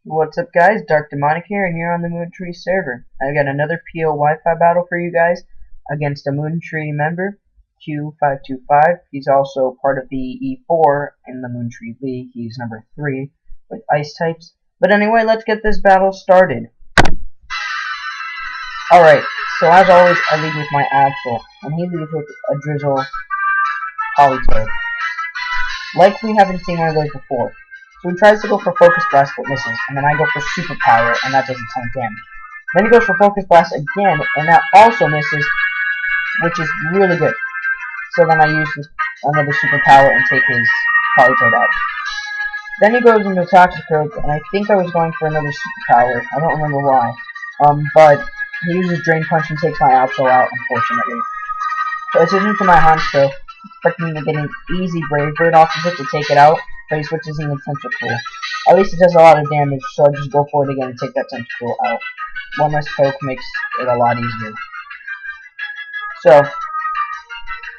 What's up, guys? DarkDemonic here, and you're on the Moontree server. I've got another PO Wi-Fi battle for you guys against a Moontree member, Q-525. He's also part of the E4 in the Moontree League. He's number 3 with ice types. But anyway, let's get this battle started. Alright, so as always, I lead with my Absol, and he leads with a Drizzle Polytoad. Like we haven't seen one of those before. So he tries to go for Focus Blast but misses, and then I go for Superpower, and that does a ton of damage. Then he goes for Focus Blast again, and that also misses, which is really good. So then I use another Superpower and take his Polytoad out. Then he goes into Toxicroak, and I think I was going for another Superpower. I don't remember why. But he uses Drain Punch and takes my Absol out, unfortunately. So I switch into my Honchkrow, expecting to get an easy Brave Bird off of it to take it out. But he switches in the Tentacool. At least it does a lot of damage, so I just go for it again and take that Tentacool out. One less poke makes it a lot easier. So,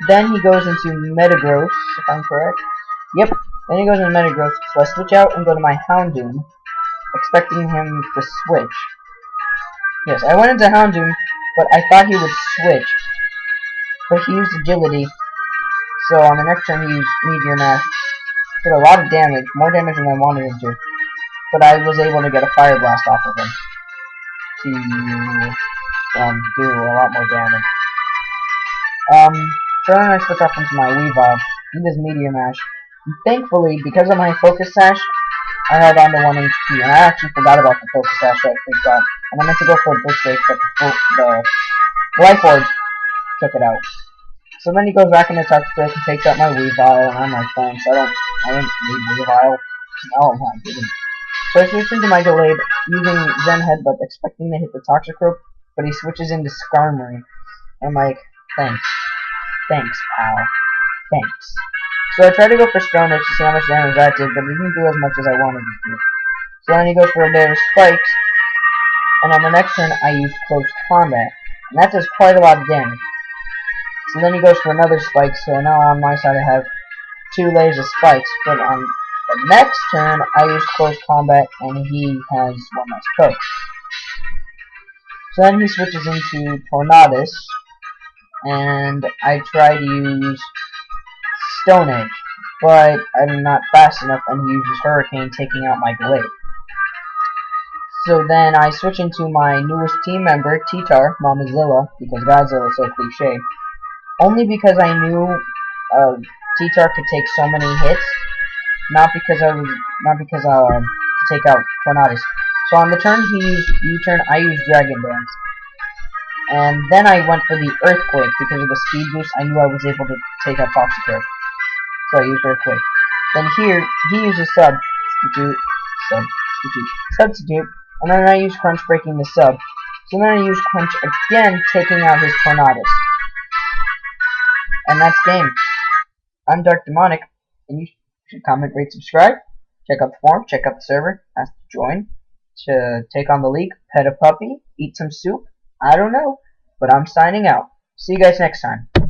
then he goes into Metagross, if I'm correct. Yep, then he goes into Metagross, so I switch out and go to my Houndoom, expecting him to switch. Yes, I went into Houndoom, but I thought he would switch. But he used Agility, so on the next turn he used Meteor Mash. Did a lot of damage, more damage than I wanted him to, but I was able to get a Fire Blast off of him to do a lot more damage. So then I switch off into my Weavile. He does Meteor Mash. And thankfully, because of my Focus Sash, I held on to 1 HP, and I actually forgot about the Focus Sash, so I freaked out. And I meant to go for a Blitz Break, but the Life Orb took it out. So then he goes back into Toxicroak and takes out my Weavile, and I'm like, thanks, I don't need Weavile. Oh my goodness. So I switch into my Delayed, using Zen Headbutt, expecting to hit the Toxicroak, but he switches into Skarmory. I'm like, thanks. Thanks, pal. Thanks. So I tried to go for Stone Edge to see how much damage that did, but it didn't do as much as I wanted it to. So then he goes for a pair of Spikes, and on the next turn I use Close Combat, and that does quite a lot of damage. So then he goes for another Spike, so now on my side I have 2 layers of Spikes, but on the next turn I use Close Combat and he has 1 less poke. So then he switches into Tornadus, and I try to use Stone Edge, but I'm not fast enough and he uses Hurricane, taking out my Glade. So then I switch into my newest team member, T-Tar, Mamazilla, because Godzilla is so cliche. Only because I knew T-Tar could take so many hits, not because to take out Tornadus. So on the turn he used U-turn, I used Dragon Dance. And then I went for the Earthquake because of the speed boost. I knew I was able to take out Toxicroak. So I used Earthquake. Then here he uses Substitute, and then I use Crunch, breaking the sub. So then I use Crunch again, taking out his Tornadus. And that's game. I'm DarkDemonic, and you should comment, rate, subscribe. Check out the forum, check out the server, ask to join, to take on the league, pet a puppy, eat some soup. I don't know, but I'm signing out. See you guys next time.